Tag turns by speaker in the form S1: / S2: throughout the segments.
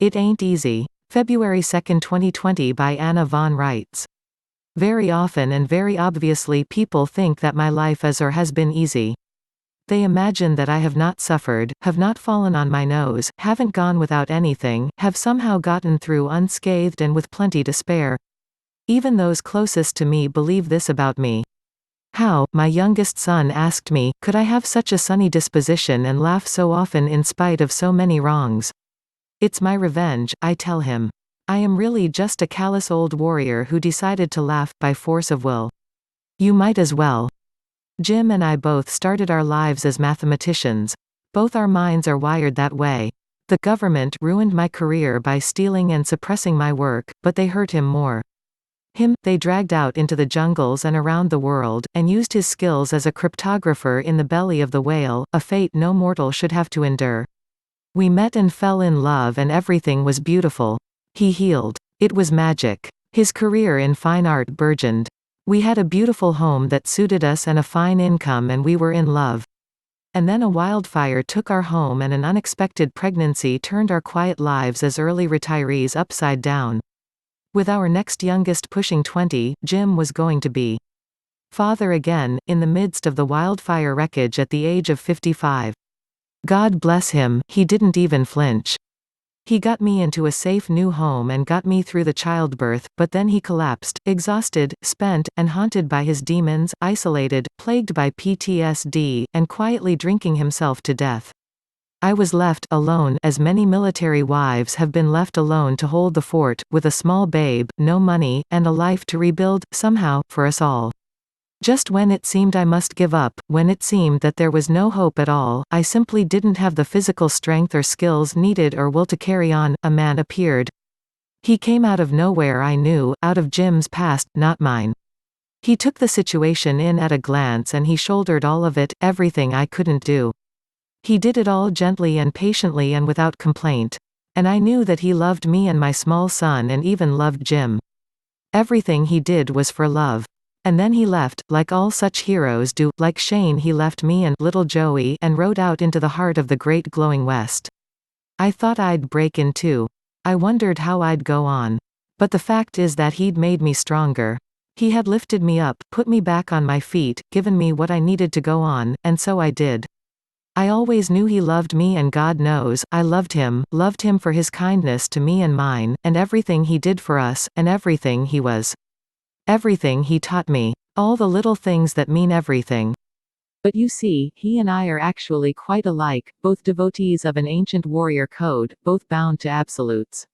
S1: It Ain't Easy. February 2, 2020 by Anna von Reitz. Very often and very obviously people think that my life is or has been easy. They imagine that I have not suffered, have not fallen on my nose, haven't gone without anything, have somehow gotten through unscathed and with plenty to spare. Even those closest to me believe this about me. How, my youngest son asked me, could I have such a sunny disposition and laugh so often in spite of so many wrongs? It's my revenge, I tell him. I am really just a callous old warrior who decided to laugh, by force of will. You might as well. Jim and I both started our lives as mathematicians. Both our minds are wired that way. The government ruined my career by stealing and suppressing my work, but they hurt him more. Him, they dragged out into the jungles and around the world, and used his skills as a cryptographer in the belly of the whale, a fate no mortal should have to endure. We met and fell in love and everything was beautiful. He healed. It was magic. His career in fine art burgeoned. We had a beautiful home that suited us and a fine income and we were in love. And then a wildfire took our home and an unexpected pregnancy turned our quiet lives as early retirees upside down. With our next youngest pushing 20, Jim was going to be father again, in the midst of the wildfire wreckage at the age of 55. God bless him, he didn't even flinch. He got me into a safe new home and got me through the childbirth, but then he collapsed, exhausted, spent, and haunted by his demons, isolated, plagued by PTSD, and quietly drinking himself to death. I was left alone, as many military wives have been left alone to hold the fort, with a small babe, no money, and a life to rebuild, somehow, for us all. Just when it seemed I must give up, when it seemed that there was no hope at all, I simply didn't have the physical strength or skills needed or will to carry on, a man appeared. He came out of nowhere, I knew, out of Jim's past, not mine. He took the situation in at a glance and he shouldered all of it, everything I couldn't do. He did it all gently and patiently and without complaint. And I knew that he loved me and my small son and even loved Jim. Everything he did was for love. And then he left, like all such heroes do, like Shane he left me and little Joey and rode out into the heart of the great glowing West. I thought I'd break in two. I wondered how I'd go on. But the fact is that he'd made me stronger. He had lifted me up, put me back on my feet, given me what I needed to go on, and so I did. I always knew he loved me and God knows, I loved him for his kindness to me and mine, and everything he did for us, and everything he was. Everything he taught me. All the little things that mean everything. But you see, he and I are actually quite alike, both devotees of an ancient warrior code, both bound to absolutes.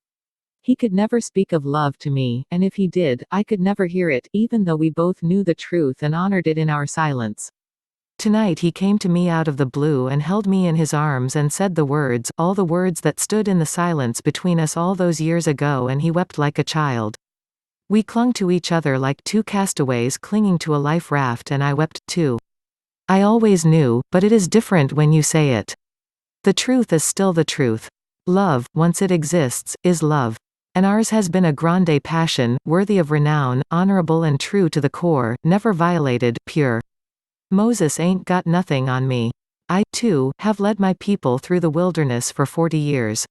S1: He could never speak of love to me, and if he did, I could never hear it, even though we both knew the truth and honored it in our silence. Tonight he came to me out of the blue and held me in his arms and said the words, all the words that stood in the silence between us all those years ago, and he wept like a child. We clung to each other like two castaways clinging to a life raft, and I wept, too. I always knew, but it is different when you say it. The truth is still the truth. Love, once it exists, is love. And ours has been a grande passion, worthy of renown, honorable and true to the core, never violated, pure. Moses ain't got nothing on me. I, too, have led my people through the wilderness for 40 years.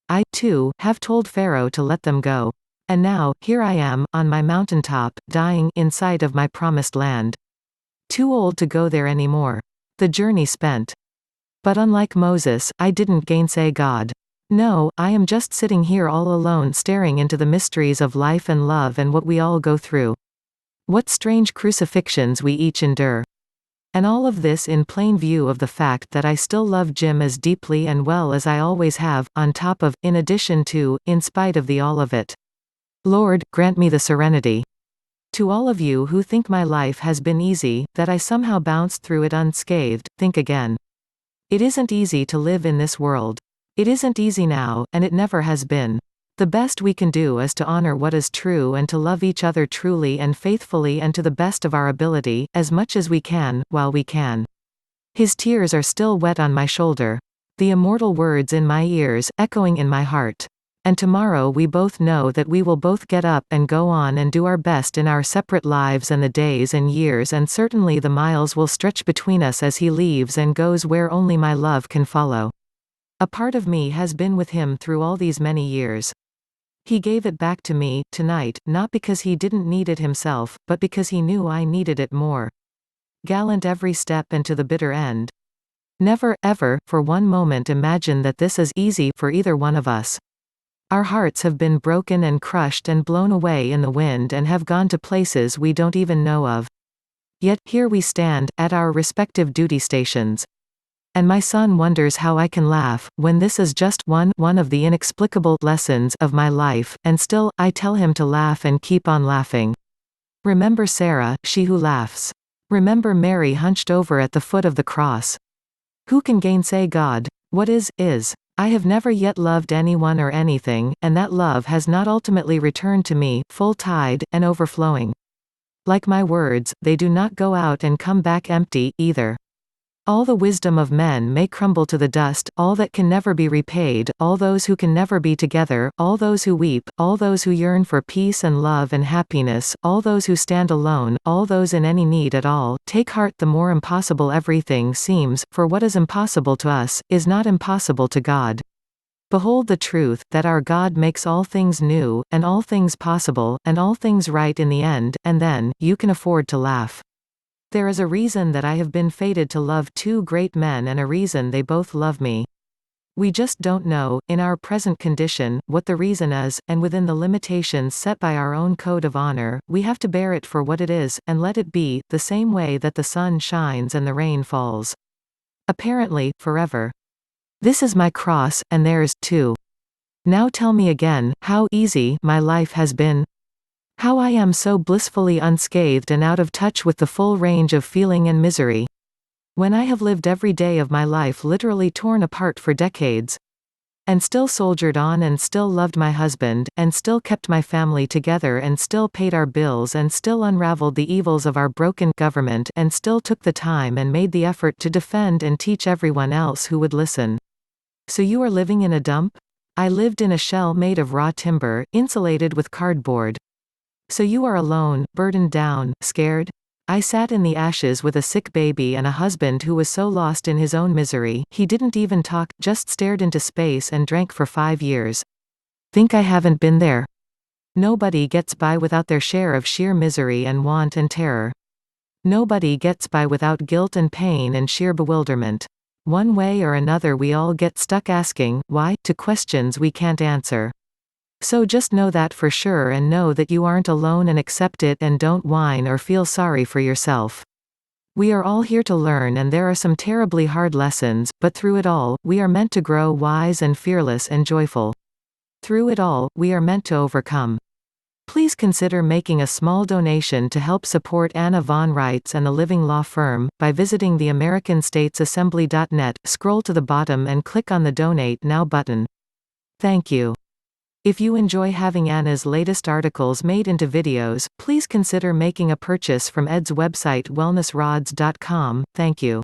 S1: I, too, have told Pharaoh to let them go. And now, here I am, on my mountaintop, dying, in sight of my promised land. Too old to go there anymore. The journey spent. But unlike Moses, I didn't gainsay God. No, I am just sitting here all alone staring into the mysteries of life and love and what we all go through. What strange crucifixions we each endure. And all of this in plain view of the fact that I still love Jim as deeply and well as I always have, on top of, in addition to, in spite of the all of it. Lord, grant me the serenity. To all of you who think my life has been easy, that I somehow bounced through it unscathed, think again. It isn't easy to live in this world. It isn't easy now, and it never has been. The best we can do is to honor what is true and to love each other truly and faithfully and to the best of our ability, as much as we can, while we can. His tears are still wet on my shoulder. The immortal words in my ears, echoing in my heart. And tomorrow we both know that we will both get up and go on and do our best in our separate lives, and the days and years and certainly the miles will stretch between us as he leaves and goes where only my love can follow. A part of me has been with him through all these many years. He gave it back to me, tonight, not because he didn't need it himself, but because he knew I needed it more. Gallant every step and to the bitter end. Never, ever, for one moment imagine that this is easy for either one of us. Our hearts have been broken and crushed and blown away in the wind and have gone to places we don't even know of. Yet, here we stand, at our respective duty stations. And my son wonders how I can laugh, when this is just one of the inexplicable lessons of my life, and still, I tell him to laugh and keep on laughing. Remember Sarah, she who laughs. Remember Mary hunched over at the foot of the cross. Who can gainsay God? What is, is. I have never yet loved anyone or anything, and that love has not ultimately returned to me, full tide, and overflowing. Like my words, they do not go out and come back empty, either. All the wisdom of men may crumble to the dust, all that can never be repaid, all those who can never be together, all those who weep, all those who yearn for peace and love and happiness, all those who stand alone, all those in any need at all, take heart, the more impossible everything seems, for what is impossible to us, is not impossible to God. Behold the truth, that our God makes all things new, and all things possible, and all things right in the end, and then, you can afford to laugh. There is a reason that I have been fated to love two great men and a reason they both love me. We just don't know, in our present condition, what the reason is, and within the limitations set by our own code of honor, we have to bear it for what it is, and let it be, the same way that the sun shines and the rain falls. Apparently, forever. This is my cross, and theirs, too. Now tell me again, how easy my life has been. How I am so blissfully unscathed and out of touch with the full range of feeling and misery. When I have lived every day of my life literally torn apart for decades. And still soldiered on and still loved my husband, and still kept my family together and still paid our bills and still unraveled the evils of our broken government and still took the time and made the effort to defend and teach everyone else who would listen. So you are living in a dump? I lived in a shell made of raw timber, insulated with cardboard. So you are alone, burdened down, scared? I sat in the ashes with a sick baby and a husband who was so lost in his own misery, he didn't even talk, just stared into space and drank for 5 years. Think I haven't been there? Nobody gets by without their share of sheer misery and want and terror. Nobody gets by without guilt and pain and sheer bewilderment. One way or another we all get stuck asking, why, to questions we can't answer. So just know that for sure, and know that you aren't alone, and accept it, and don't whine or feel sorry for yourself. We are all here to learn, and there are some terribly hard lessons, but through it all, we are meant to grow wise and fearless and joyful. Through it all, we are meant to overcome. Please consider making a small donation to help support Anna von Reitz and the Living Law Firm, by visiting theamericanstatesassembly.net, scroll to the bottom and click on the Donate Now button. Thank you. If you enjoy having Anna's latest articles made into videos, please consider making a purchase from Ed's website wellnessrods.com. Thank you.